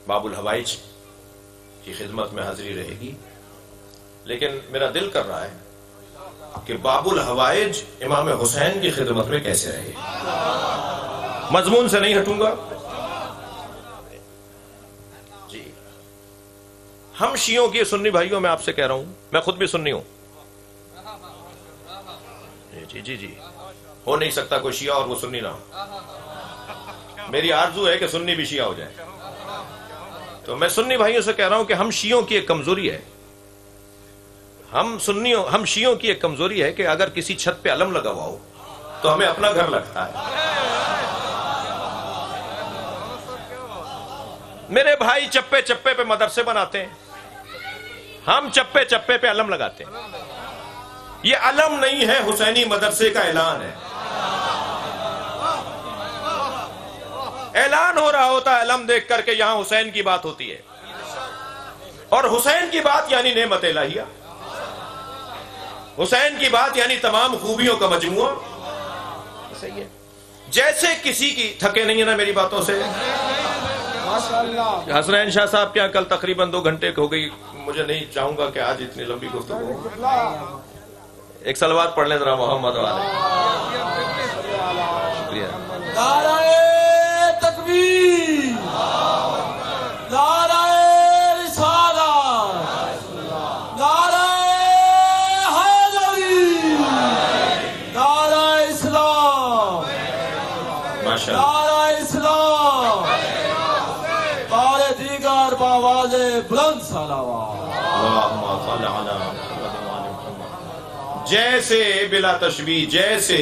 باب الحوائج کی خدمت میں حاضری رہے گی، لیکن میرا دل کر رہا ہے کہ باب الحوائج امام حسین کی خدمت میں کیسے رہے. مضمون سے نہیں ہٹوں گا. جی ہم شیعوں کی سنی بھائیوں میں آپ سے کہہ رہا ہوں، میں خود بھی سنی ہوں. جی ہو نہیں سکتا کوئی شیعہ اور وہ سنی نہ ہو. میری آرزو ہے کہ سنی بھی شیعہ ہو جائے. تو میں سنی بھائیوں سے کہہ رہا ہوں کہ ہم شیعوں کی ایک کمزوری ہے، ہم شیعوں کی ایک کمزوری ہے کہ اگر کسی چھت پہ علم لگا ہوا ہو تو ہمیں اپنا گھر لگتا ہے. میرے بھائی چپے چپے پہ مدرسے بناتے ہیں، ہم چپے چپے پہ علم لگاتے ہیں. یہ علم نہیں ہے، حسینی مدرسے کا اعلان ہے. اعلان ہو رہا ہوتا ہے علم دیکھ کر کے یہاں حسین کی بات ہوتی ہے، اور حسین کی بات یعنی نعمت الہیہ، حسین کی بات یعنی تمام خوبیوں کا مجموعہ. صحیح ہے. جیسے کسی کی تھکے نہیں ہے نا میری باتوں سے. حسنین شاہ صاحب کیا کل تقریباً 2 گھنٹے ہو گئی، مجھے نہیں چاہوں گا کہ آج اتنی لمبی گفتگو ہو. ایک صلوات پڑھ لیں ذرا محمد والے. شکریہ. نعرہ تکبیر، نعرہ رسالت، نعرہ حیدری، نعرہ اسلام، نعرہ اسلام. بار دیگر باواز بلند صلوات. جیسے بلا تشبیہ، جیسے،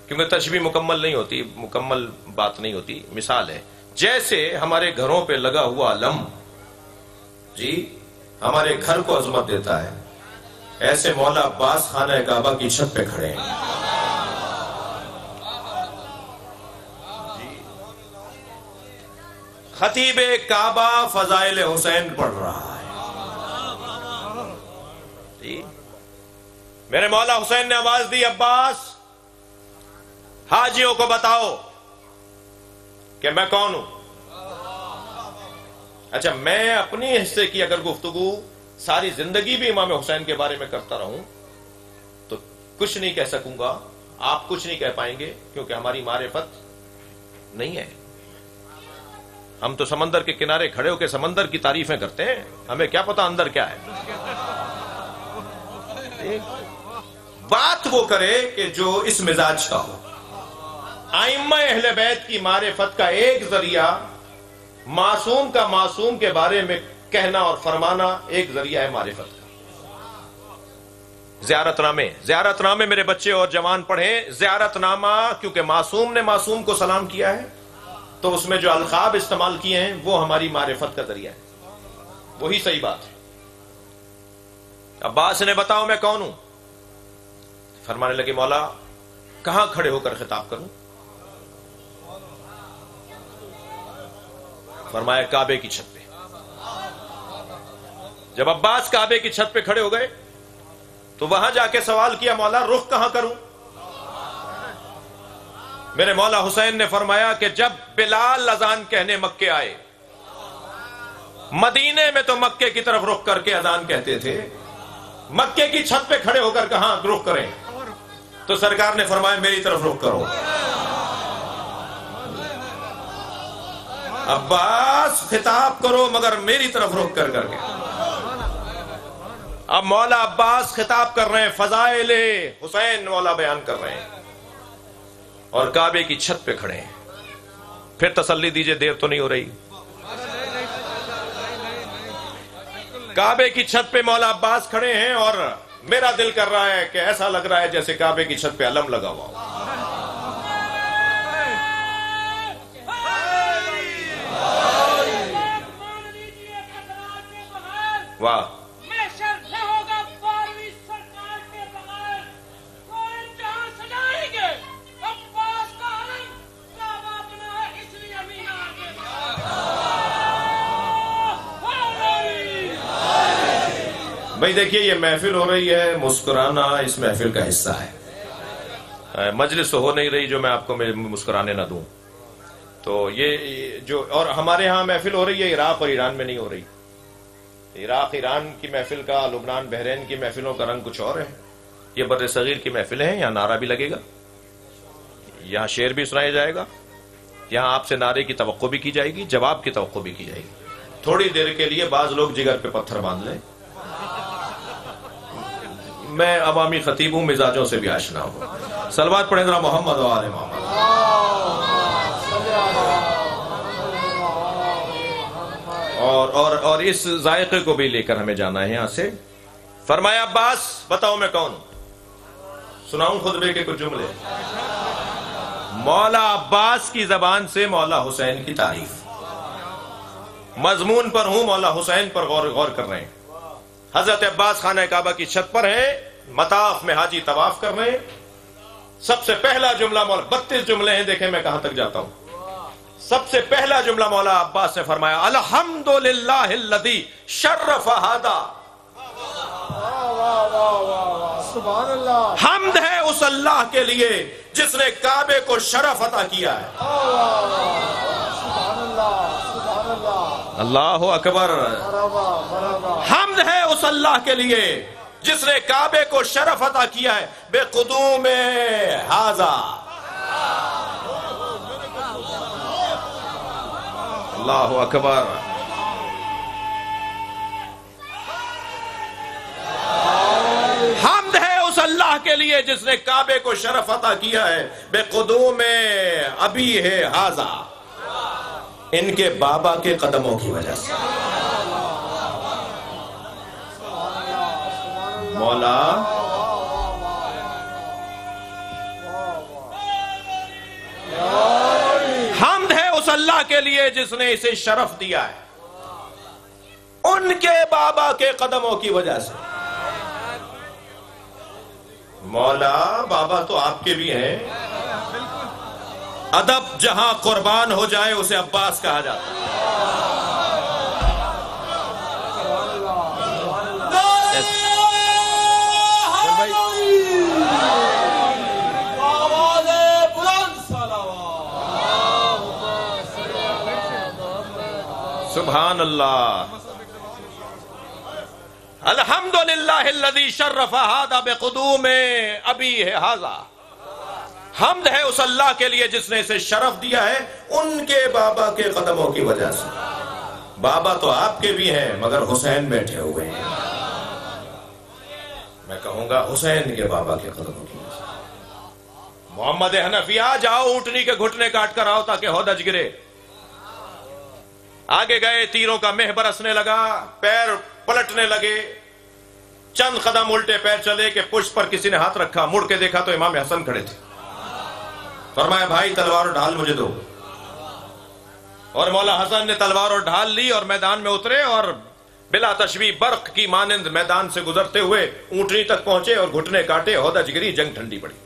کیونکہ تشبیہ مکمل نہیں ہوتی، مکمل بات نہیں ہوتی. مثال ہے جیسے ہمارے گھروں پہ لگا ہوا علم جی ہمارے گھر کو عظمت دیتا ہے، ایسے مولا عباس خانہ کعبہ کی چھت پہ کھڑے ہیں. خطیب کعبہ فضائل حسین پڑھ رہا ہے. جی میرے مولا حسین نے آواز دی، عباس حاجیوں کو بتاؤ کہ میں کون ہوں. اچھا میں اپنی حصے کی اگر گفتگو ساری زندگی بھی امام حسین کے بارے میں کرتا رہوں تو کچھ نہیں کہہ سکوں گا، آپ کچھ نہیں کہہ پائیں گے، کیونکہ ہماری معرفت نہیں ہے. ہم تو سمندر کے کنارے کھڑے ہو کے سمندر کی تعریفیں کرتے ہیں، ہمیں کیا پتا اندر کیا ہے. بات وہ کرے کہ جو اس مزاج کا ہو. ائمہ اہل بیت کی معرفت کا ایک ذریعہ معصوم کا معصوم کے بارے میں کہنا اور فرمانا ایک ذریعہ ہے معرفت کا. زیارت نامے میرے بچے اور جوان پڑھیں. زیارت نامہ کیونکہ معصوم نے معصوم کو سلام کیا ہے تو اس میں جو القاب استعمال کیے ہیں وہ ہماری معرفت کا ذریعہ ہے. وہی صحیح بات ہے. عباس نے بتاؤ میں کون ہوں. فرمانے لگے مولا کہاں کھڑے ہو کر خطاب کروں. فرمایا کعبے کی چھت پہ. جب عباس کعبے کی چھت پہ کھڑے ہو گئے تو وہاں جا کے سوال کیا مولا رخ کہاں کروں. میرے مولا حسین نے فرمایا کہ جب بلال اذان کہنے مکے آئے، مدینے میں تو مکے کی طرف رخ کر کے اذان کہتے تھے، مکے کی چھت پہ کھڑے ہو کر کہاں رخ کریں. تو سرکار نے فرمایا میری طرف رخ کرو. عباس خطاب کرو مگر میری طرف رخ کر کے. اب مولا عباس خطاب کر رہے ہیں، فضائل حسین مولا بیان کر رہے ہیں اور کعبے کی چھت پہ کھڑے ہیں. پھر تسلی دیجئے دیر تو نہیں ہو رہی. کعبے کی چھت پہ مولا عباس کھڑے ہیں اور میرا دل کر رہا ہے کہ ایسا لگ رہا ہے جیسے کعبے کی چھت پہ علم لگا ہوا ہو. واہ بھائی دیکھیے یہ محفل ہو رہی ہے، مسکرانا اس محفل کا حصہ ہے. مجلس ہو نہیں رہی جو میں آپ کو مسکرانے نہ دوں. تو یہ جو اور ہمارے ہاں محفل ہو رہی ہے عراق اور ایران میں نہیں ہو رہی. عراق ایران کی محفل کا، لبنان بحرین کی محفلوں کا رنگ کچھ اور ہے. یہ بر صغیر کی محفلیں ہیں، یہاں نعرہ بھی لگے گا، یہاں شعر بھی سنایا جائے گا، یہاں آپ سے نعرے کی توقع بھی کی جائے گی، جواب کی توقع بھی کی جائے گی. تھوڑی دیر کے لیے بعض لوگ جگر پہ پتھر باندھ لیں. میں عوامی خطیب ہوں، مزاجوں سے بھی آشنا ہوں. صلوات پڑھیں ذرا محمد و آل محمد. اور اس ذائقے کو بھی لے کر ہمیں جانا ہے یہاں سے. فرمایا عباس بتاؤ میں کون ہوں؟ سناؤں خطبے کے کچھ جملے. مولا عباس کی زبان سے مولا حسین کی تعریف. مضمون پر ہوں، مولا حسین پر غور کر رہے ہیں. حضرت عباس خانہ کعبہ کی چھت پر ہیں، مطاف میں حاجی طواف کر رہے ہیں. سب سے پہلا جملہ مولا 32 جملے ہیں، دیکھیں میں کہاں تک جاتا ہوں. سب سے پہلا جملہ مولا عباس نے فرمایا الحمدللہ الذی شرف ھذا. سبحان اللہ. حمد ہے اس اللہ کے لیے جس نے کعبے کو شرف عطا کیا ہے. سبحان اللہ، سبحان اللہ، اللہ اکبر. حمد ہے اس اللہ کے لیے جس نے کعبے کو شرف عطا کیا ہے بے قدوم ھذا. اللہ اکبر. حمد ہے اس اللہ کے لیے جس نے کعبے کو شرف عطا کیا ہے بے قدوم ابی ہے ھذا، ان کے بابا کے قدموں کی وجہ سے. مولا حمد ہے اس اللہ کے لیے جس نے اسے شرف دیا ہے ان کے بابا کے قدموں کی وجہ سے. مولا بابا تو آپ کے بھی ہیں. ادب جہاں قربان ہو جائے اسے عباس کہا جاتا ہے. سبحان اللہ. الحمدللہ الذی شرف ھذا بقدوم ابی ھذا. حمد ہے اس اللہ کے لیے جس نے اسے شرف دیا ہے ان کے بابا کے قدموں کی وجہ سے. بابا تو آپ کے بھی ہیں مگر حسین بیٹھے ہوئے ہیں. میں کہوں گا حسین کے بابا کے قدموں کی وجہ سے. محمد حنفیہ جاؤ اونٹنی کے گھٹنے کاٹ کر آؤ تاکہ ہودج گرے. آگے گئے، تیروں کا مہ برسنے لگا، پیر پلٹنے لگے. چند قدم الٹے پیر چلے کہ پشت پر کسی نے ہاتھ رکھا. مڑ کے دیکھا تو امام حسن کھڑے تھے. فرمایا بھائی تلوار اور ڈھال مجھے دو. اور مولا حسن نے تلوار اور ڈھال لی اور میدان میں اترے اور بلا تشبیہ برق کی مانند میدان سے گزرتے ہوئے اونٹنی تک پہنچے اور گھٹنے کاٹے. ہودج گری، جنگ ٹھنڈی پڑی.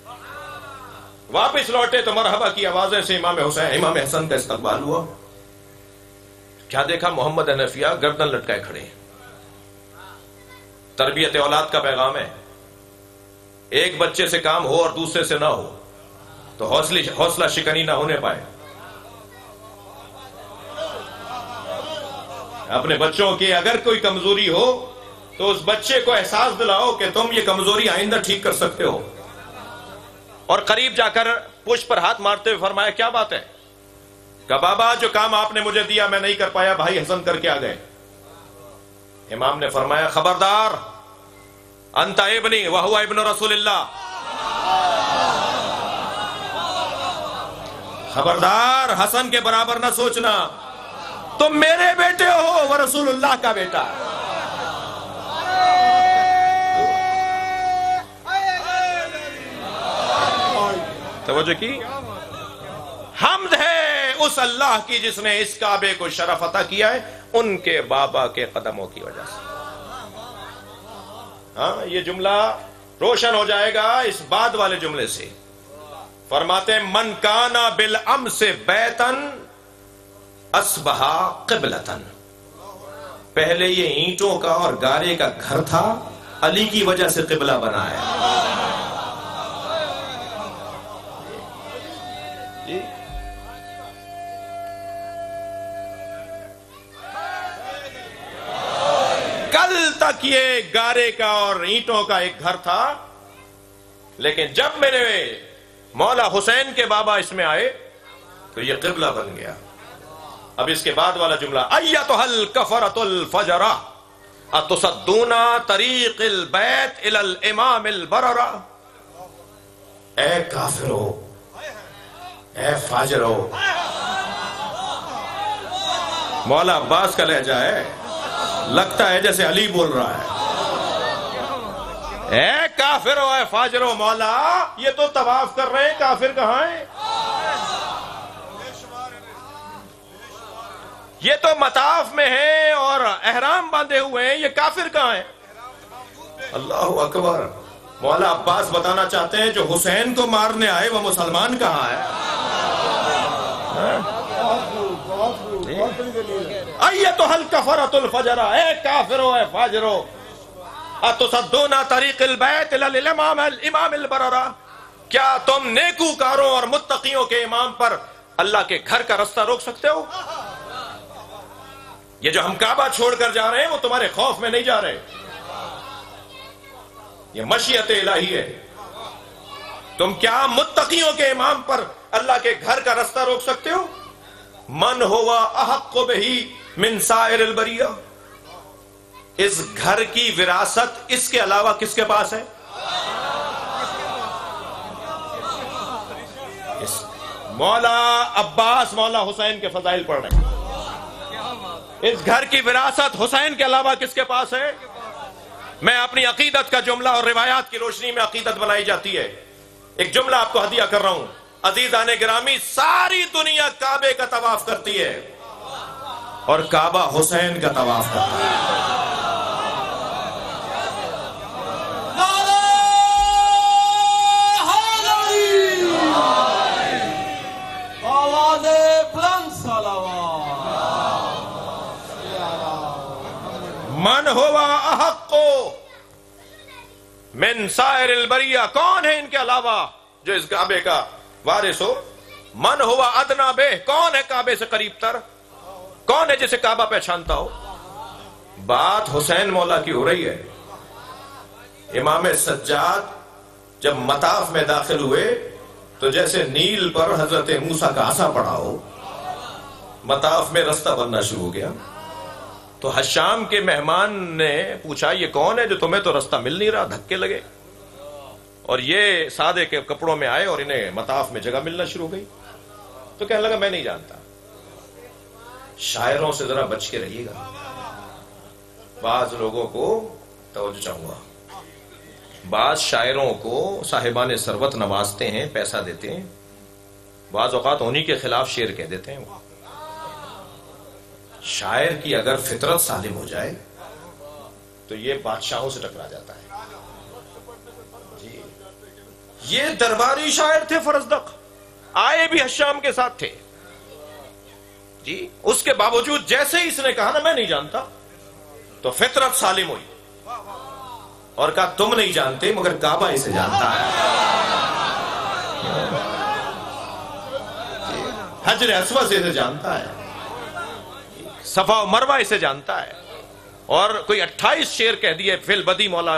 واپس لوٹے تو مرحبا کی آوازیں سے امام حسن کا استقبال ہوا. کیا دیکھا؟ محمد حنفیہ گردن لٹکائے کھڑے ہیں. تربیت اولاد کا پیغام ہے. ایک بچے سے کام ہو اور دوسرے سے نہ ہو تو حوصلہ شکنی نہ ہونے پائے. اپنے بچوں کی اگر کوئی کمزوری ہو تو اس بچے کو احساس دلاؤ کہ تم یہ کمزوری آئندہ ٹھیک کر سکتے ہو. اور قریب جا کر پشت پر ہاتھ مارتے ہوئے فرمایا کیا بات ہے؟ کہ بابا جو کام آپ نے مجھے دیا میں نہیں کر پایا، بھائی حسن کر کے آ گئے. امام نے فرمایا خبردار، انت ابنی وہو ابن رسول اللہ. خبردار، حسن کے برابر نہ سوچنا. تم میرے بیٹے ہو، وہ رسول اللہ کا بیٹا. توجہ کی. حمد ہے اس اللہ کی جس نے اس کعبے کو شرف عطا کیا ہے ان کے بابا کے قدموں کی وجہ سے. ہاں یہ جملہ روشن ہو جائے گا اس بعد والے جملے سے. فرماتے ہیں من کانا بالامس بیتن اصبح قبلتن. پہلے یہ اینٹوں کا اور گارے کا گھر تھا، علی کی وجہ سے قبلہ بنا ہے. کل تک یہ گارے کا اور اینٹوں کا ایک گھر تھا، لیکن جب میرے مولا حسین کے بابا اس میں آئے تو یہ قبلہ بن گیا۔ اب اس کے بعد والا جملہ، ایتھا الکفرۃ الفجرہ اتصدون طریق البیت الی الامام البررہ، اے کافرو، اے فاجرو۔ مولا عباس کا لہجہ ہے، لگتا ہے جیسے علی بول رہا ہے۔ اے کافرو، اے فاجرو، مولا یہ تو طواف کر رہے ہیں، کافر کہاں ہیں؟ یہ تو مطاف میں ہیں اور احرام باندھے ہوئے ہیں، یہ کافر کہاں ہیں؟ اللہ اکبر۔ مولا عباس بتانا چاہتے ہیں جو حسین کو مارنے آئے وہ مسلمان کہاں ہے؟ ایتھا الکفرۃ الفجرہ، اے کافرو، اے فاجرو، اتصدون طریق البیت الی الامام البررہ، کیا تم نیکوکاروں اور متقیوں کے امام پر اللہ کے گھر کا رستہ روک سکتے ہو؟ یہ جو ہم کعبہ چھوڑ کر جا رہے ہیں وہ تمہارے خوف میں نہیں جا رہے، یہ مشیت الہی ہے۔ تم کیا متقیوں کے امام پر اللہ کے گھر کا رستہ روک سکتے ہو؟ من ہوا احق بہی من سائر البریہ، اس گھر کی وراثت اس کے علاوہ کس کے پاس ہے؟ مولا عباس مولا حسین کے فضائل پڑھ رہے ہیں۔ اس گھر کی وراثت حسین کے علاوہ کس کے پاس ہے؟ میں اپنی عقیدت کا جملہ اور روایات کی روشنی میں عقیدت بنائی جاتی ہے۔ ایک جملہ آپ کو ہدیہ کر رہا ہوں، عزیزان گرامی، ساری دنیا کعبے کا طواف کرتی ہے اور کعبہ حسین کا طواف کرتا ہے۔ من ہوا احق من سائر البریہ، کون ہے ان کے علاوہ جو اس کعبے کا وارث ہو؟ من ہوا ادنا بہ، کون ہے کعبے سے قریب تر؟ کون ہے جسے کعبہ پہچانتا ہو؟ بات حسین مولا کی ہو رہی ہے۔ امام سجاد جب مطاف میں داخل ہوئے تو جیسے نیل پر حضرت موسیٰ کا عصا پڑا ہو، مطاف میں رستہ بننا شروع ہو گیا۔ تو حشام کے مہمان نے پوچھا یہ کون ہے جو تمہیں تو رستہ مل نہیں رہا، دھکے لگے، اور یہ سادے کے کپڑوں میں آئے اور انہیں مطاف میں جگہ ملنا شروع ہو گئی۔ تو کہنے لگا میں نہیں جانتا۔ شاعروں سے ذرا بچ کے رہیے گا، بعض لوگوں کو توجہ چاہوں گا، بعض شاعروں کو صاحبان ثروت نوازتے ہیں، پیسہ دیتے ہیں، بعض اوقات انہی کے خلاف شعر کہہ دیتے ہیں۔ شاعر کی اگر فطرت سالم ہو جائے تو یہ بادشاہوں سے ٹکرا جاتا ہے۔ جی یہ درباری شاعر تھے فرزدق، آئے بھی حشام کے ساتھ تھے جی، اس کے باوجود جیسے ہی اس نے کہا نا میں نہیں جانتا تو فطرت سالم ہوئی اور کہا تم نہیں جانتے مگر کعبہ اسے جانتا ہے، حجر اسود اسے جانتا ہے، صفا و مروہ اسے جانتا ہے، اور کوئی 28 شعر کہہ دیے فی البدی مولا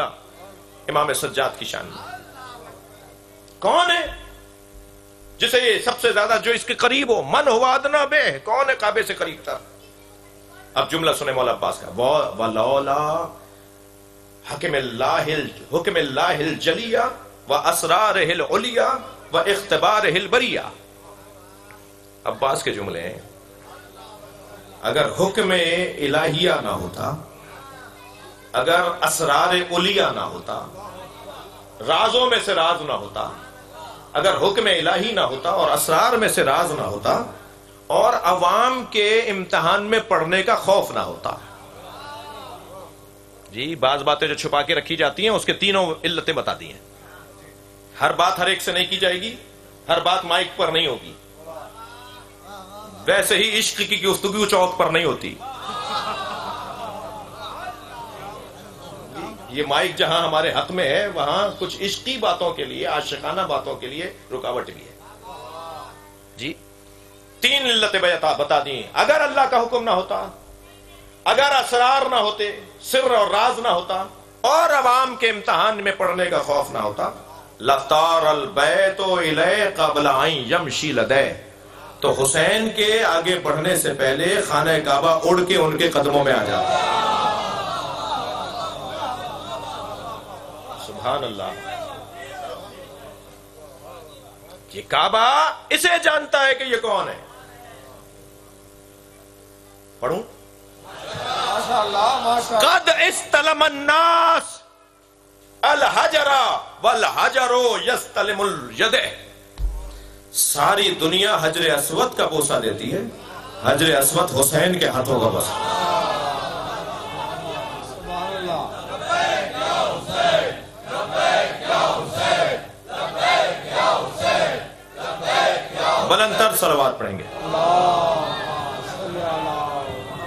امام سجاد کی شان میں۔ کون ہے جسے یہ سب سے زیادہ جو اس کے قریب ہو؟ من ہوا ادنا بہ، کون ہے کعبے سے قریب تر؟ اب جملہ سنے مولا عباس کا، وَلَوْلَا حکم اللہ الجلیہ وَأَسْرَارِهِ الْعُلِيَّ وَإِخْتِبَارِهِ الْبَرِيَّ۔ عباس کے جملے ہیں، اگر حکم الہیہ نہ ہوتا، اگر اسرار علیہ نہ ہوتا، رازوں میں سے راز نہ ہوتا، اگر حکم الہی نہ ہوتا اور اسرار میں سے راز نہ ہوتا اور عوام کے امتحان میں پڑھنے کا خوف نہ ہوتا۔ جی بعض باتیں جو چھپا کے رکھی جاتی ہیں اس کے تینوں علتیں بتا دی ہیں۔ ہر بات ہر ایک سے نہیں کی جائے گی، ہر بات مائک پر نہیں ہوگی، ویسے ہی عشق کی گفتگو چوک پر نہیں ہوتی۔ یہ مائک جہاں ہمارے حق میں ہے وہاں کچھ عشقی باتوں کے لیے، عاشقانہ باتوں کے لیے رکاوٹ بھی ہے جی۔ تین علتیں بتا دی، اگر اللہ کا حکم نہ ہوتا اگر اسرار نہ ہوتے، سر اور راز نہ ہوتا، اور عوام کے امتحان میں پڑنے کا خوف نہ ہوتا، لطار البیت الیہ قبل ان یمشی لدیہ، تو حسین کے آگے بڑھنے سے پہلے خانہ کعبہ اڑ کے ان کے قدموں میں آ جاتا۔ سبحان اللہ۔ یہ کعبہ اسے جانتا ہے کہ یہ کون ہے۔ پڑھوں؟ ماشاء اللہ ماشاء اللہ۔ قد استلم الناس الحجر والحجر یستلم الید، ساری دنیا حجر اسود کا بوسہ دیتی ہے، حجر اسود حسین کے ہاتھوں کا بوسہ۔ سبحان اللہ۔ بلند تر صلوات پڑھیں گے۔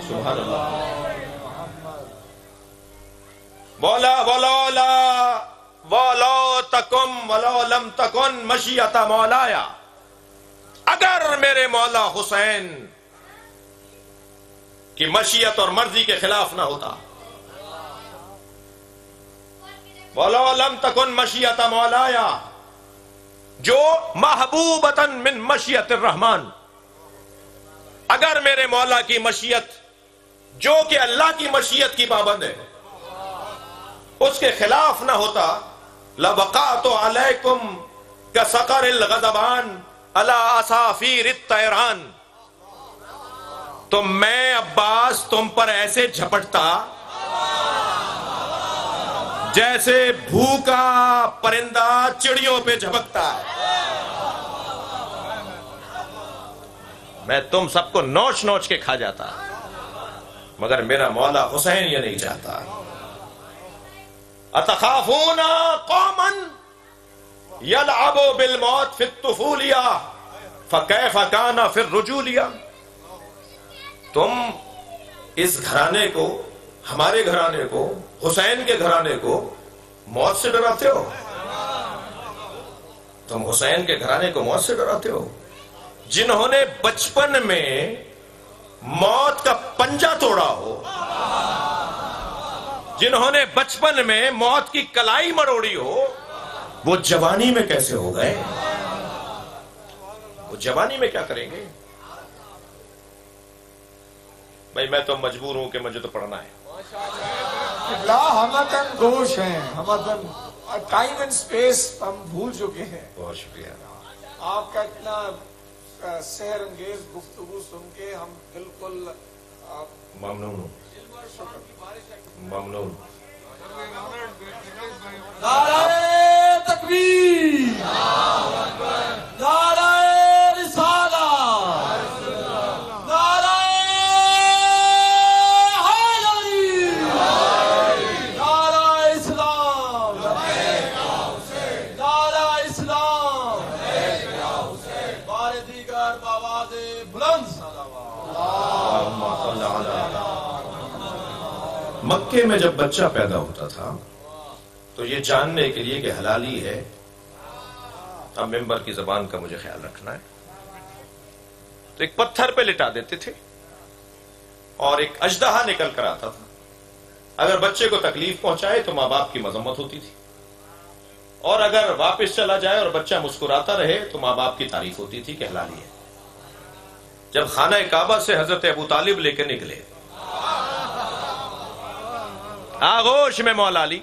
سبحان اللہ۔ بولا ولولا ولو تکم ولو لم تکن مشیت مولایا، اگر میرے مولا حسین کی مشیت اور مرضی کے خلاف نہ ہوتا، ولو لم تکن مشیت مولایا، جو محبوبتاً من مشیت الرحمن، اگر میرے مولا کی مشیت جو کہ اللہ کی مشیت کی پابند ہے اس کے خلاف نہ ہوتا، لبقات علیکم کسقر الغضبان علی اصافیر الطیران، تو میں عباس تم پر ایسے جھپٹتا جیسے بھوکا پرندہ چڑیوں پہ جھپکتا ہے، میں تم سب کو نوچ نوچ کے کھا جاتا، مگر میرا مولا حسین یہ نہیں چاہتا۔ اتخافون قوما یلعب بالموت فی الطفولیہ فکیف کان فی الرجولیہ، تم اس گھرانے کو، ہمارے گھرانے کو، حسین کے گھرانے کو موت سے ڈراتے ہو؟ تم حسین کے گھرانے کو موت سے ڈراتے ہو؟ جنہوں نے بچپن میں موت کا پنجہ توڑا ہو، جنہوں نے بچپن میں موت کی کلائی مروڑی ہو، وہ جوانی میں کیسے ہو گئے؟ وہ جوانی میں کیا کریں گے؟ بھائی میں تو مجبور ہوں کہ مجھے تو پڑھنا ہے۔ ہمدن گوش ہیں، ہمدن ٹائم اینڈ سپیس ہم بھول چکے ہیں۔ بہت شکریہ۔ آپ کا اتنا سحر انگیز گفتگو سن کے ہم بالکل ممنون ہوں، ممنون۔ نعرہ تکبیر، نعرہ رسالت، نعرہ حیدری، نعرہ اسلام، نعرہ اسلام، بار دیگر بآواز بلند مکے میں جب بچہ پیدا ہوتا تھا تو یہ جاننے کے لیے کہ حلالی ہے، اب ممبر کی زبان کا مجھے خیال رکھنا ہے، تو ایک پتھر پہ لٹا دیتے تھے اور ایک اژدہا نکل کر آتا تھا، اگر بچے کو تکلیف پہنچائے تو ماں باپ کی مذمت ہوتی تھی، اور اگر واپس چلا جائے اور بچہ مسکراتا رہے تو ماں باپ کی تعریف ہوتی تھی کہ حلالی ہے۔ جب خانہ کعبہ سے حضرت ابو طالب لے کے نکلے، آغوش میں مولا علی،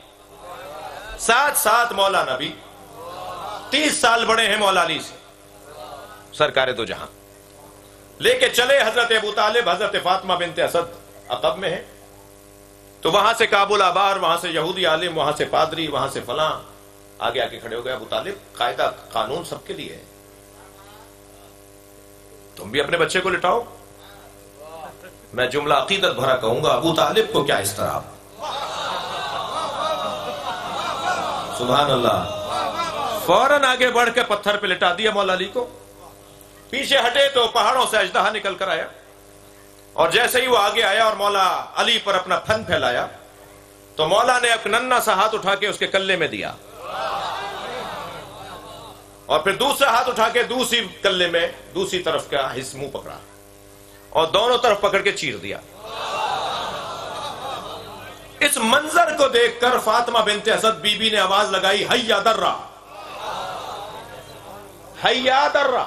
ساتھ ساتھ مولا نبی، 30 سال بڑے ہیں مولا علی سے، سرکار دو جہاں، لے کے چلے حضرت ابو طالب، حضرت فاطمہ بنت اسد عقب میں ہے، تو وہاں سے کابل آبار، وہاں سے یہودی عالم، وہاں سے پادری، وہاں سے فلاں، آگے آگے کھڑے ہو گئے۔ ابو طالب، قاعدہ قانون سب کے لیے ہے، تم بھی اپنے بچے کو لٹاؤ۔ میں جملہ عقیدت بھرا کہوں گا، ابو طالب کو کیا اضطراب، سبحان اللہ، فوراً آگے بڑھ کے پتھر پہ لٹا دیا مولا علی کو، پیچھے ہٹے تو پہاڑوں سے اژدہا نکل کر آیا، اور جیسے ہی وہ آگے آیا اور مولا علی پر اپنا پھن پھیلایا تو مولا نے ایک ننھا سا ہاتھ اٹھا کے اس کے کلے میں دیا، اور پھر دوسرا ہاتھ اٹھا کے دوسری کلے میں دوسری طرف کا منہ پکڑا اور دونوں طرف پکڑ کے چیر دیا۔ اس منظر کو دیکھ کر فاطمہ بنت اسد بی بی نے آواز لگائی حیا درہ، حیا درہ،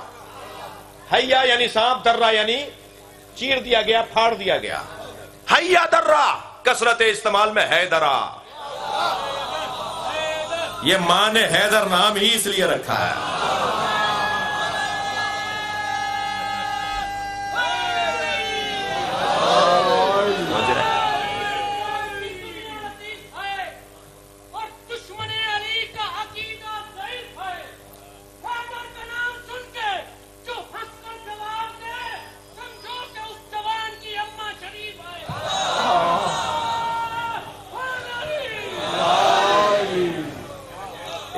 حیا یعنی سانپ، درہ یعنی چیر دیا گیا، پھاڑ دیا گیا، حیا درہ کثرت استعمال میں حیدرہ، یہ ماں نے حیدر نام ہی اس لیے رکھا ہے۔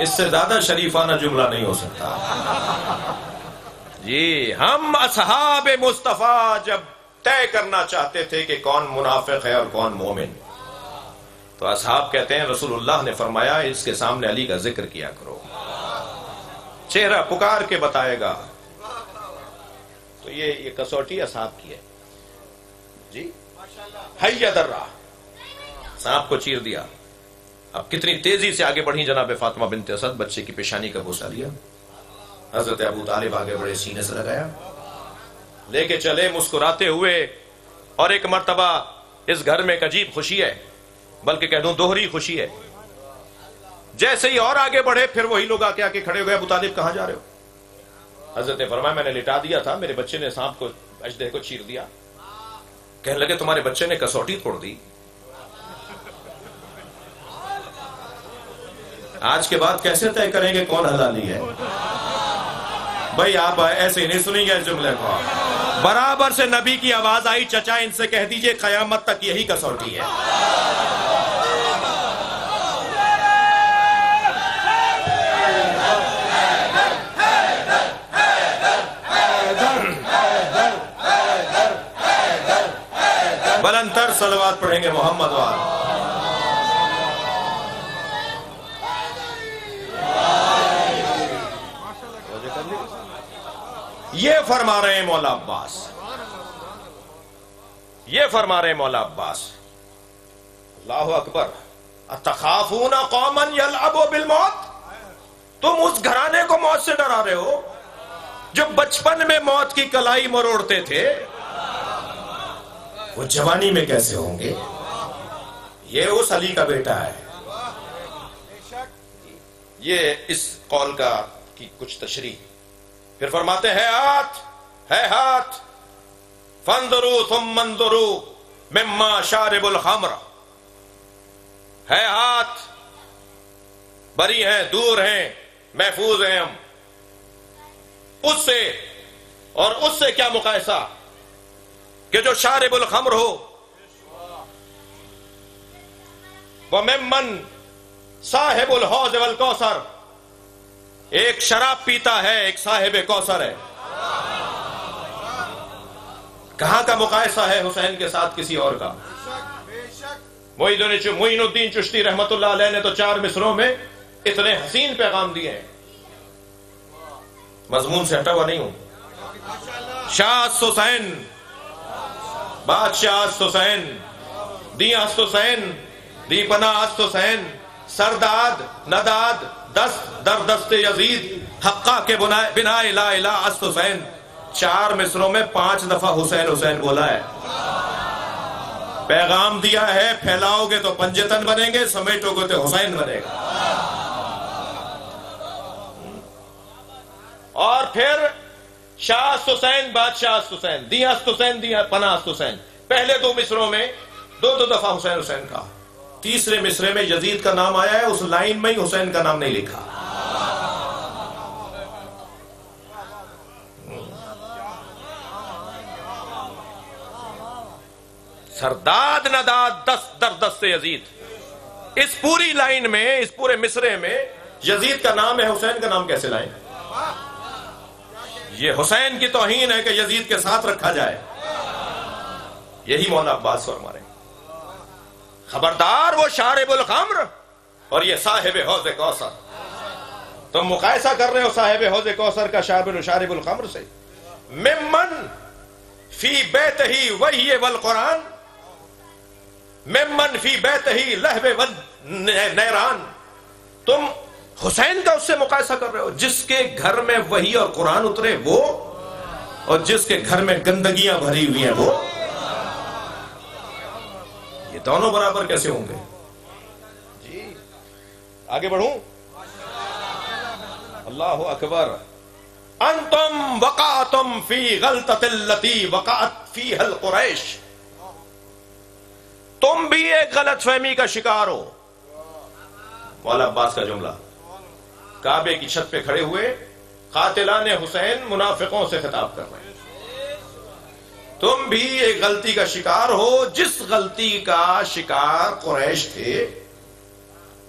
اس سے زیادہ شریفانہ جملہ نہیں ہو سکتا۔ جی ہم اصحاب مصطفیٰ جب طے کرنا چاہتے تھے کہ کون منافق ہے اور کون مومن، تو اصحاب کہتے ہیں رسول اللہ نے فرمایا اس کے سامنے علی کا ذکر کیا کرو، چہرہ پکار کے بتائے گا۔ تو یہ کسوٹی اصحاب کی ہے جی۔ حیا درہ، سانپ کو چیر دیا۔ اب کتنی تیزی سے آگے بڑھی جناب فاطمہ بنت اسد، بچے کی پیشانی کا بوسہ لیا، حضرت ابو طالب آگے بڑے، سینے سے لگایا، لے کے چلے مسکراتے ہوئے۔ اور ایک مرتبہ اس گھر میں ایک عجیب خوشی ہے، بلکہ کہہ دوں دوہری خوشی ہے۔ جیسے ہی اور آگے بڑھے پھر وہی لوگ آ کے کھڑے ہوئے، ابو طالب کہاں جا رہے ہو؟ حضرت نے فرمایا میں نے لٹا دیا تھا، میرے بچے نے سانپ کو، اژدہے کو چیر دیا۔ کہنے لگے تمہارے بچے نے کسوٹی توڑ دی۔ آج کے بعد کیسے طے کریں گے کون حلالی ہے؟ بھائی آپ ایسے ہی نہیں سنیں گے اس جملے کو۔ برابر سے نبی کی آواز آئی، چچا ان سے کہہ دیجئے قیامت تک یہی کسوٹی ہے۔ بلند تر صلوات پڑھیں گے محمد وال۔ یہ فرما رہے ہیں مولا عباس، یہ فرما رہے ہیں مولا عباس، اللہ اکبر، اتخافون قوما یلعبوا بالموت، تم اس گھرانے کو موت سے ڈرا رہے ہو جو بچپن میں موت کی کلائی مروڑتے تھے، وہ جوانی میں کیسے ہوں گے؟ یہ اس علی کا بیٹا ہے۔ یہ اس قول کا کی کچھ تشریح۔ پھر فرماتے ہیں ہاتھ فانظروا ثم انظروا مما شارب الخمر، ہے ہاتھ بری ہیں، دور ہیں، محفوظ ہیں ہم اس سے، اور اس سے کیا مقایسہ کہ جو شارب الخمر ہو، وممن صاحب الحوض والکوثر، ایک شراب پیتا ہے، ایک صاحب کوثر ہے۔ کہاں کا مقایسہ ہے حسین کے ساتھ کسی اور کا؟ معین الدین چشتی رحمت اللہ علیہ نے تو 4 مصروں میں اتنے حسین پیغام دیے ہیں، مضمون سے ہٹا ہوا نہیں ہوں۔ شاہ است حسین، بادشاہ است حسین، دی است حسین، دی پناہ است حسین، سرداد نداد دست در دست یزید، حقہ کے بنا لا الہ است حسین۔ 4 مصروں میں 5 دفعہ حسین حسین بولا ہے۔ پیغام دیا ہے، پھیلاؤ گے تو پنجتن بنیں گے، سمیٹو گے تو حسین بنے گا۔ اور پھر شاہ است حسین، بادشاہ است حسین، دی است حسین، دی پناہ است حسین۔ پہلے 2 مصروں میں 2 دفعہ حسین حسین کہا۔ تیسرے مصرے میں یزید کا نام آیا ہے، اس لائن میں ہی حسین کا نام نہیں لکھا۔ سرداد نداد دست در دست یزید، اس پوری لائن میں، اس پورے مصرے میں یزید کا نام ہے، حسین کا نام کیسے لائیں؟ یہ حسین کی توہین ہے کہ یزید کے ساتھ رکھا جائے۔ یہی مولا عباس فرما رہے ہیں، خبردار وہ شارب الخمر اور یہ صاحب حوض کوثر۔ تم مقایسہ کر رہے ہو صاحب حوض کوثر کا شارب الخمر سے۔ ممن فی بیتہ وحی والقرآن، ممن فی بیتہی لہب و نیران، تم حسین کا اس سے مقایسہ کر رہے ہو جس کے گھر میں وحی اور قرآن اترے وہ، اور جس کے گھر میں گندگیاں بھری ہوئی ہیں وہ، یہ دونوں برابر کیسے ہوں گے؟ جی آگے بڑھوں؟ اللہ اکبر. انتم وقعتم فی غلطۃ التی وقعت فیہا القریش، تم بھی ایک غلط فہمی کا شکار ہو. مولا عباس کا جملہ، کعبے کی چھت پہ کھڑے ہوئے قاتلان حسین منافقوں سے خطاب کر رہے ہیں. تم بھی ایک غلطی کا شکار ہو جس غلطی کا شکار قریش تھے.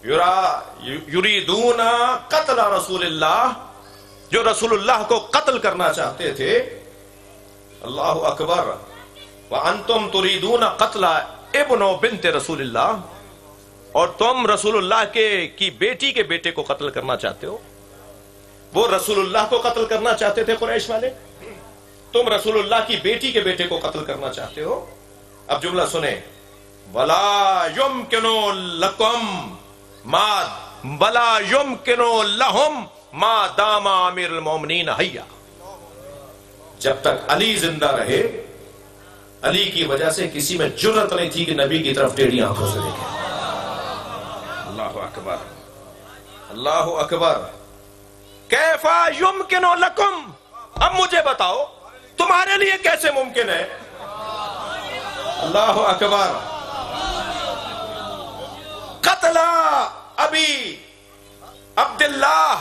یریدون قتل رسول اللہ، جو رسول اللہ کو قتل کرنا چاہتے تھے. اللہ اکبر. وانتم تریدون قتل ابن بنت رسول اللہ، اور تم رسول اللہ کی بیٹی کے بیٹے کو قتل کرنا چاہتے ہو. وہ رسول اللہ کو قتل کرنا چاہتے تھے قریش والے، تم رسول اللہ کی بیٹی کے بیٹے کو قتل کرنا چاہتے ہو. اب جملہ سنیں، ولا یمکن لکم ما ولا یمکن لہم ما دام امیر المومنین حیا. جب تک علی زندہ رہے، علی کی وجہ سے کسی میں جرأت نہیں تھی کہ نبی کی طرف ٹیڑھی آنکھوں سے دیکھے. اللہ اکبر، اللہ اکبر. کیفا یمکن لکم، اب مجھے بتاؤ تمہارے لیے کیسے ممکن ہے. اللہ اکبر. قتل ابی عبداللہ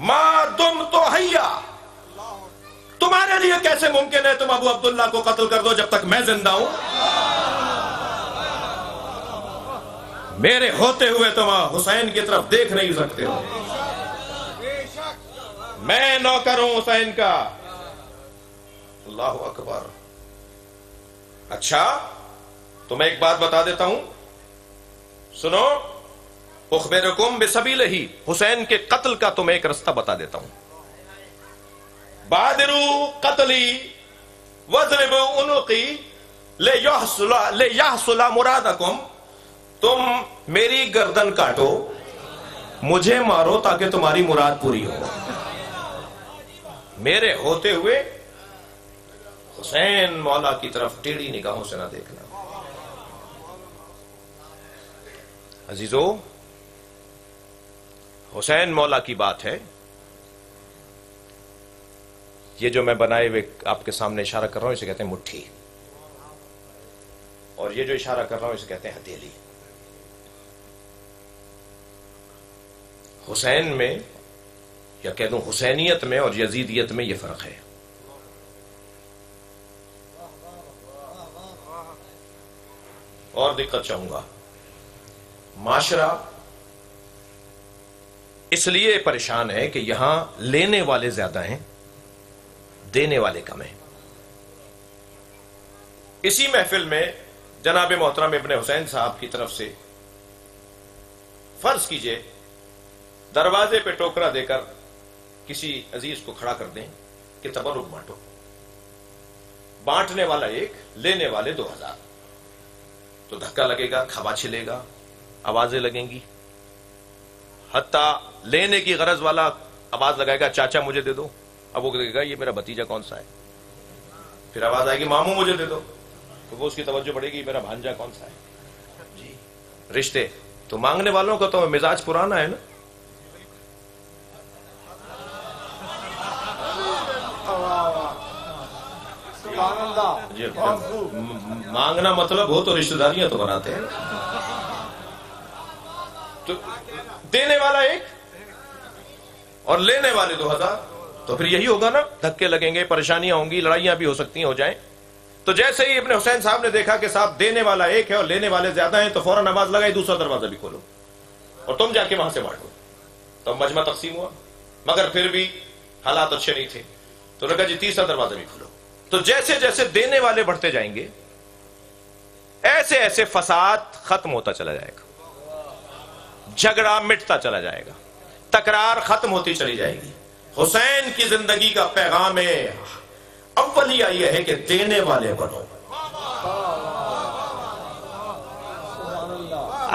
ما دمت حیا، تمہارے لیے کیسے ممکن ہے تم ابو عبداللہ کو قتل کر دو جب تک میں زندہ ہوں. میرے ہوتے ہوئے تم حسین کی طرف دیکھ نہیں سکتے ہو. میں نوکر ہوں حسین کا. اللہ اکبر. اچھا تو میں ایک بات بتا دیتا ہوں، سنو. اخبرکم بسبیلہ، حسین کے قتل کا تمہیں ایک رستہ بتا دیتا ہوں. بادروا قتلی واضربوا عنقی لیحصل مرادکم، تم میری گردن کاٹو، مجھے مارو تاکہ تمہاری مراد پوری ہو. میرے ہوتے ہوئے حسین مولا کی طرف ٹیڑھی نگاہوں سے نہ دیکھنا. عزیزو، حسین مولا کی بات ہے. یہ جو میں بنائے ہوئے آپ کے سامنے اشارہ کر رہا ہوں اسے کہتے ہیں مٹھی، اور یہ جو اشارہ کر رہا ہوں اسے کہتے ہیں ہتھیلی. حسین میں یا کہہ دوں حسینیت میں اور یزیدیت میں یہ فرق ہے. اور دقت چاہوں گا، معاشرہ اس لیے پریشان ہے کہ یہاں لینے والے زیادہ ہیں، دینے والے کم ہیں. اسی محفل میں جناب محترم ابن حسین صاحب کی طرف سے فرض کیجئے دروازے پہ ٹوکرا دے کر کسی عزیز کو کھڑا کر دیں کہ تبرک بانٹو. بانٹنے والا ایک، لینے والے 2000. تو دھکا لگے گا، کھوا چھلے گا، آوازیں لگیں گی. حتیٰ لینے کی غرض والا آواز لگائے گا چاچا مجھے دے دو، اب وہ کہے گا یہ میرا بھتیجا کون سا ہے. پھر آواز آئے گی ماموں مجھے دے دو، تو وہ اس کی توجہ بڑھے گی میرا بھانجا کون سا ہے. جی رشتے تو مانگنے والوں کا تو مزاج پرانا ہے نا. جی مانگنا مطلب ہو تو رشتہ داریاں تو بناتے ہیں. تو دینے والا ایک اور لینے والے 2000، تو پھر یہی ہوگا نا، دھکے لگیں گے، پریشانیاں ہوں گی، لڑائیاں بھی ہو سکتی ہیں، ہو جائیں. تو جیسے ہی ابن حسین صاحب نے دیکھا کہ صاحب دینے والا ایک ہے اور لینے والے زیادہ ہیں، تو فوراً آواز لگائی دوسرا دروازہ بھی کھولو اور تم جا کے وہاں سے بانٹو. تو مجمع تقسیم ہوا، مگر پھر بھی حالات اچھے نہیں تھے، تو نے کہا جی تیسرا دروازہ بھی کھولو. تو جیسے جیسے دینے والے بڑھتے جائیں گے ایسے ایسے فساد ختم ہوتا چلا جائے گا، جھگڑا مٹتا چلا جائے گا، تکرار ختم ہوتی چلی جائے گی. حسین کی زندگی کا پیغام اولیہ یہ ہے کہ دینے والے بنو.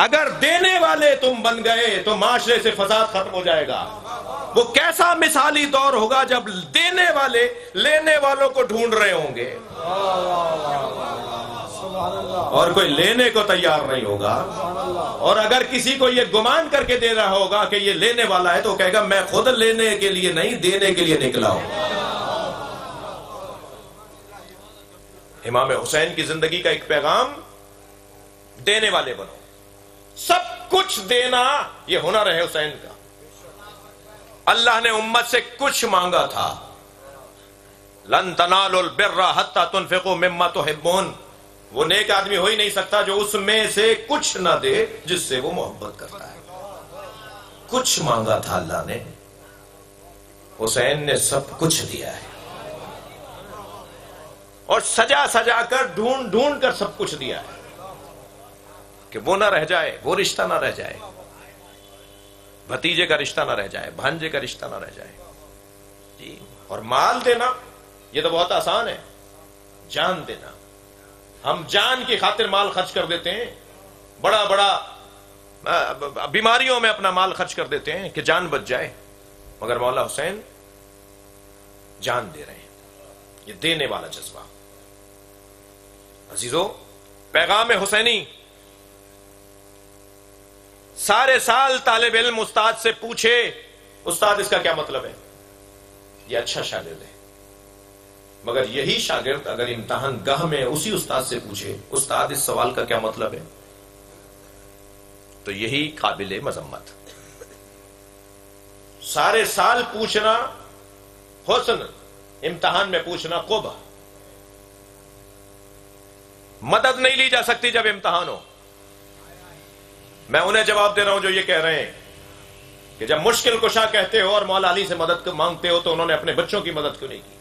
اگر دینے والے تم بن گئے تو معاشرے سے فساد ختم ہو جائے گا. وہ کیسا مثالی دور ہوگا جب دینے والے لینے والوں کو ڈھونڈ رہے ہوں گے اور کوئی لینے کو تیار نہیں ہوگا. اور اگر کسی کو یہ گمان کر کے دے رہا ہوگا کہ یہ لینے والا ہے تو کہے گا میں خود لینے کے لیے نہیں دینے کے لیے نکلا ہوں. امام حسین کی زندگی کا ایک پیغام دینے والے بنو. سب کچھ دینا یہ ہنر ہے حسین کا. اللہ نے امت سے کچھ مانگا تھا. لن تنالوا البر حتى تنفقوا مما تحبون. وہ نیک آدمی ہو ہی نہیں سکتا جو اس میں سے کچھ نہ دے جس سے وہ محبت کرتا ہے. کچھ مانگا تھا اللہ نے, حسین نے سب کچھ دیا ہے. اور سجا سجا کر ڈھونڈ ڈھونڈ کر سب کچھ دیا ہے کہ وہ نہ رہ جائے, وہ رشتہ نہ رہ جائے, بھتیجے کا رشتہ نہ رہ جائے, بھانجے کا رشتہ نہ رہ جائے. جی. اور مال دینا یہ تو بہت آسان ہے. جان دینا, ہم جان کی خاطر مال خرچ کر دیتے ہیں, بڑا بڑا بیماریوں میں اپنا مال خرچ کر دیتے ہیں کہ جان بچ جائے. مگر مولا حسین جان دے رہے ہیں. یہ دینے والا جذبہ. عزیزو, پیغام حسینی سارے سال طالب علم استاد سے پوچھے استاد اس کا کیا مطلب ہے, یہ اچھا شاگرد ہے. مگر یہی شاگرد اگر امتحان گاہ میں اسی استاد سے پوچھے استاد اس سوال کا کیا مطلب ہے, تو یہی قابل مذمت. سارے سال پوچھنا حسن, امتحان میں پوچھنا قبح. مدد نہیں لی جا سکتی جب امتحان ہو. میں انہیں جواب دے رہا ہوں جو یہ کہہ رہے ہیں کہ جب مشکل کشا کہتے ہو اور مولا علی سے مدد مانگتے ہو تو انہوں نے اپنے بچوں کی مدد کیوں نہیں کی؟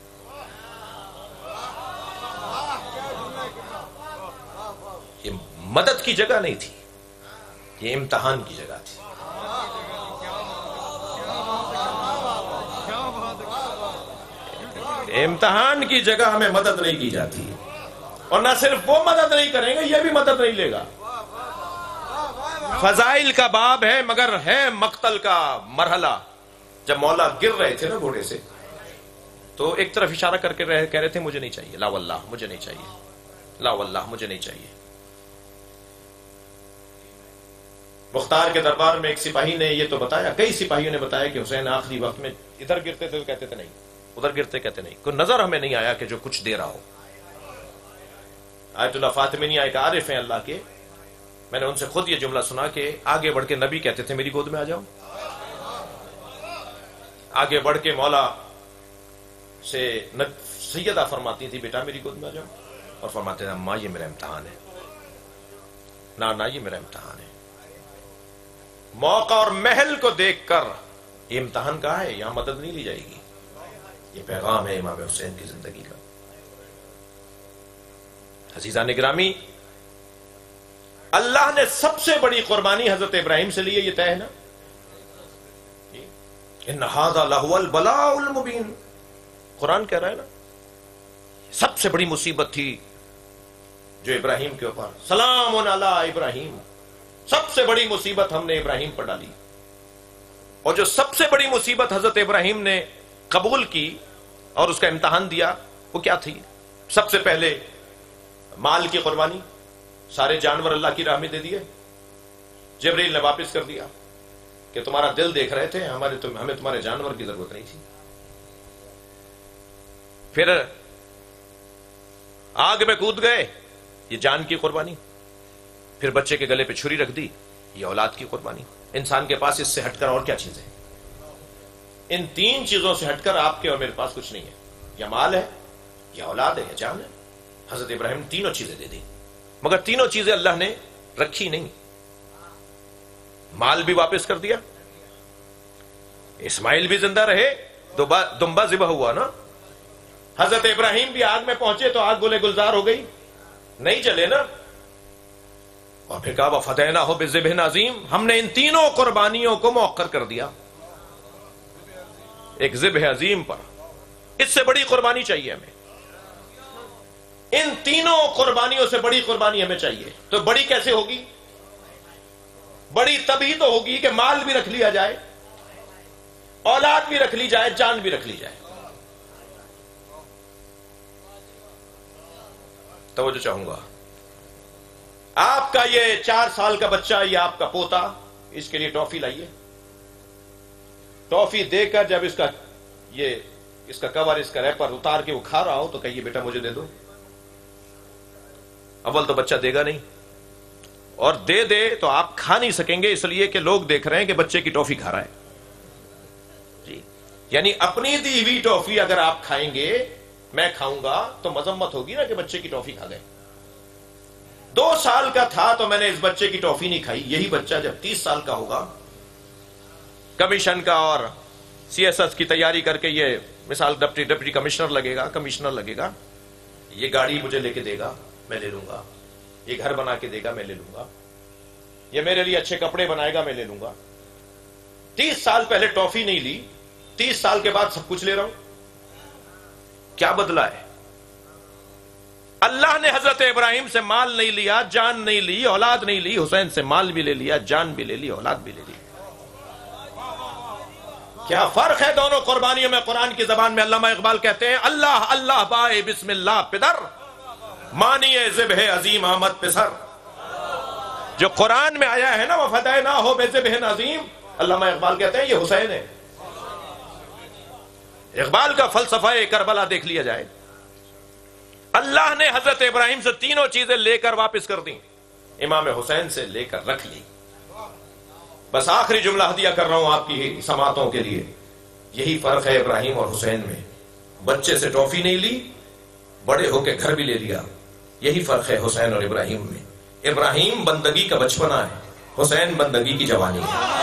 یہ مدد کی جگہ نہیں تھی, یہ امتحان کی جگہ تھی. امتحان کی جگہ ہمیں مدد نہیں کی جاتی. اور نہ صرف وہ مدد نہیں کریں گے, یہ بھی مدد نہیں لے گا. فضائل کا باب ہے مگر ہے مقتل کا مرحلہ. جب مولا گر رہے تھے نا گھوڑے سے تو ایک طرف اشارہ کر کے کہہ رہے تھے مجھے نہیں چاہیے, لا واللہ مجھے نہیں چاہیے, لا واللہ مجھے نہیں چاہیے. مختار کے دربار میں ایک سپاہی نے یہ تو بتایا, کئی سپاہیوں نے بتایا کہ حسین آخری وقت میں ادھر گرتے تھے تو کہتے تھے نہیں, ادھر گرتے کہتے نہیں. کوئی نظر ہمیں نہیں آیا کہ جو کچھ دے رہا ہو. آیت اللہ فاطمی ایک عارف ہیں اللہ کے, میں نے ان سے خود یہ جملہ سنا کہ آگے بڑھ کے نبی کہتے تھے میری گود میں آ جاؤ. آگے بڑھ کے مولا سے سیدہ فرماتی تھی بیٹا میری گود میں آ جاؤ, اور فرماتے تھے اماں یہ میرا امتحان ہے, نانا یہ میرا امتحان ہے. موقع اور محل کو دیکھ کر یہ امتحان کہا ہے, یہاں مدد نہیں لی جائے گی. یہ پیغام ہے امام حسین کی زندگی کا. عزیزان گرامی, اللہ نے سب سے بڑی قربانی حضرت ابراہیم سے لی ہے, یہ طے ہے نا. ان ھذا لہو البلاء المبین, قرآن کہہ رہا ہے نا. سب سے بڑی مصیبت تھی جو ابراہیم کے اوپر, سلام علی ابراہیم, سب سے بڑی مصیبت ہم نے ابراہیم پر ڈالی. اور جو سب سے بڑی مصیبت حضرت ابراہیم نے قبول کی اور اس کا امتحان دیا وہ کیا تھی؟ سب سے پہلے مال کی قربانی. سارے جانور اللہ کی راہ میں دے دیے. جبریل نے واپس کر دیا کہ تمہارا دل دیکھ رہے تھے, ہمیں تمہارے جانور کی ضرورت نہیں تھی. پھر آگ میں کود گئے, یہ جان کی قربانی. پھر بچے کے گلے پہ چھری رکھ دی, یہ اولاد کی قربانی. انسان کے پاس اس سے ہٹ کر اور کیا چیز ہے؟ ان تین چیزوں سے ہٹ کر آپ کے اور میرے پاس کچھ نہیں ہے. یا مال ہے, یا اولاد ہے, یا جان ہے. حضرت ابراہیم نے تینوں چیزیں دے دی, مگر تینوں چیزیں اللہ نے رکھی نہیں. مال بھی واپس کر دیا, اسماعیل بھی زندہ رہے, دمبا ذبح ہوا نا. حضرت ابراہیم بھی آگ میں پہنچے تو آگ گلے گلزار ہو گئی, نہیں جلے نا. اور پھر کہا وَفَدَيْنَاهُ بِذِبْحٍ عَظِيمٍ, ہم نے ان تینوں قربانیوں کو مؤخر کر دیا ایک ذبح عظیم پر. اس سے بڑی قربانی چاہیے ہمیں, ان تینوں قربانیوں سے بڑی قربانی ہمیں چاہیے. تو بڑی کیسے ہوگی؟ بڑی تبھی تو ہوگی کہ مال بھی رکھ لیا جائے، اولاد بھی رکھ لی جائے، جان بھی رکھ لی جائے۔ توجہ چاہوں گا، آپ کا یہ 4 سال کا بچہ، یہ آپ کا پوتا، اس کے لیے ٹافی لائیے۔ ٹافی دے کر جب اس کا کور، اس کا ریپر اتار کے وہ کھا رہا ہو تو کہیے بیٹا مجھے دے دو۔ اول تو بچہ دے گا نہیں، اور دے دے تو آپ کھا نہیں سکیں گے، اس لیے کہ لوگ دیکھ رہے ہیں کہ بچے کی ٹافی کھا رہا ہے جی۔ یعنی اپنی دی ہوئی ٹافی اگر آپ کھائیں گے، میں کھاؤں گا تو مذمت ہوگی نا کہ بچے کی ٹافی کھا گئے۔ 2 سال کا تھا تو میں نے اس بچے کی ٹافی نہیں کھائی، یہی بچہ جب 30 سال کا ہوگا، کمیشن کا اور CSS کی تیاری کر کے یہ مثال ڈپٹی کمشنر لگے گا، یہ گاڑی مجھے لے کے دے گا، میں لے لوں گا، یہ گھر بنا کے دے گا، میں لے لوں گا، یہ میرے لیے اچھے کپڑے بنائے گا، میں لے لوں گا۔ 30 سال پہلے ٹافی نہیں لی، 30 سال کے بعد سب کچھ لے رہا ہوں، کیا بدلا ہے؟ اللہ نے حضرت ابراہیم سے مال نہیں لیا، جان نہیں لی، اولاد نہیں لی، حسین سے مال بھی لے لیا، جان بھی لے لی، اولاد بھی لے لی۔ کیا فرق ہے دونوں قربانیوں میں؟ قرآن کی زبان میں علامہ اقبال کہتے ہیں، اللہ اللہ بائے بسم اللہ پدر، مانیے ذبح عظیم آمد پسر۔ جو قرآن میں آیا ہے نا وَفَدَيْنَاهُ بِذِبْحٍ عَظِيمٍ، علامہ اقبال کہتے ہیں یہ حسین ہے۔ اقبال کا فلسفہ کربلا دیکھ لیا جائے، اللہ نے حضرت ابراہیم سے تینوں چیزیں لے کر واپس کر دیں، امام حسین سے لے کر رکھ لی۔ بس آخری جملہ ہدیہ کر رہا ہوں آپ کی سماعتوں کے لیے، یہی فرق ہے ابراہیم اور حسین میں۔ بچے سے ٹافی نہیں لی، بڑے ہو کے گھر بھی لے لیا، یہی فرق ہے حسین اور ابراہیم میں۔ ابراہیم بندگی کا بچپنا ہے، حسین بندگی کی جوانی ہے۔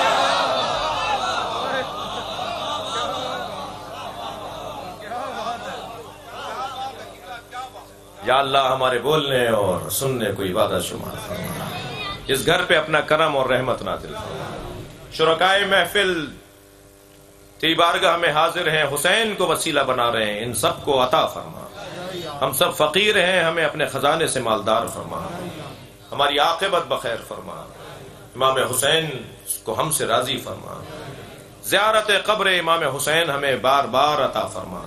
یا اللہ ہمارے بولنے اور سننے کو عبادت شمار فرما، اس گھر پہ اپنا کرم اور رحمت نازل فرما۔ شرکائے محفل تیری بارگاہ میں حاضر ہیں، حسین کو وسیلہ بنا رہے ہیں، ان سب کو عطا فرما۔ ہم سب فقیر ہیں، ہمیں اپنے خزانے سے مالدار فرما، ہماری عاقبت بخیر فرما، امام حسین کو ہم سے راضی فرما، زیارت قبر امام حسین ہمیں بار بار عطا فرما۔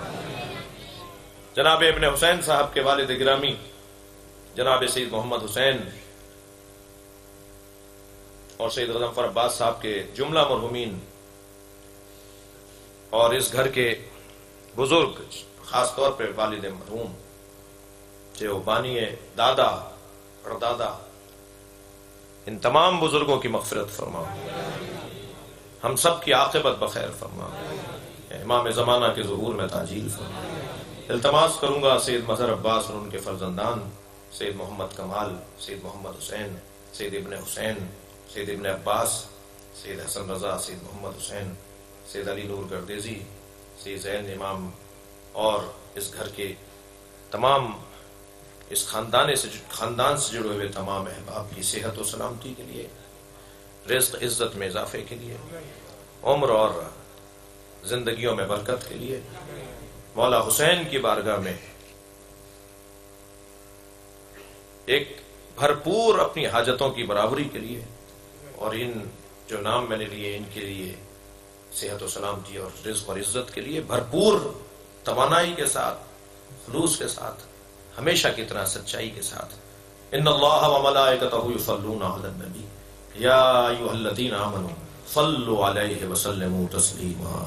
جناب ابن حسین صاحب کے والد گرامی جناب سید محمد حسین اور سید غضنفر عباس صاحب کے جملہ مرحومین اور اس گھر کے بزرگ، خاص طور پہ والد مرحوم جو بانی دادا اور دادا، ان تمام بزرگوں کی مغفرت فرما، ہم سب کی عاقبت بخیر فرما، امام زمانہ کے ظہور میں تعجیل فرما۔ التماس کروں گا سید مظہر عباس اور ان کے فرزندان سید محمد کمال، سید محمد حسین، سید ابن حسین، سید ابن عباس، سید حسن رضا، سید محمد حسین، سید علی نور گردیزی، سید زین امام اور اس گھر کے تمام اس خاندان سے جڑے ہوئے تمام احباب کی صحت و سلامتی کے لیے، رزق عزت میں اضافے کے لیے، عمر اور زندگیوں میں برکت کے لیے، مولا حسین کی بارگاہ میں ایک بھرپور اپنی حاجتوں کی برابری کے لیے، اور ان جو نام میں نے لیے ان کے لیے صحت و سلامتی اور رزق اور عزت کے لیے بھرپور توانائی کے ساتھ، خلوص کے ساتھ، ہمیشہ کی طرح سچائی کے ساتھ، ان اللہ وملائکتہ یصلون علی النبی یا ایھا الذین آمنوا صلوا علیہ وسلموا تسلیما۔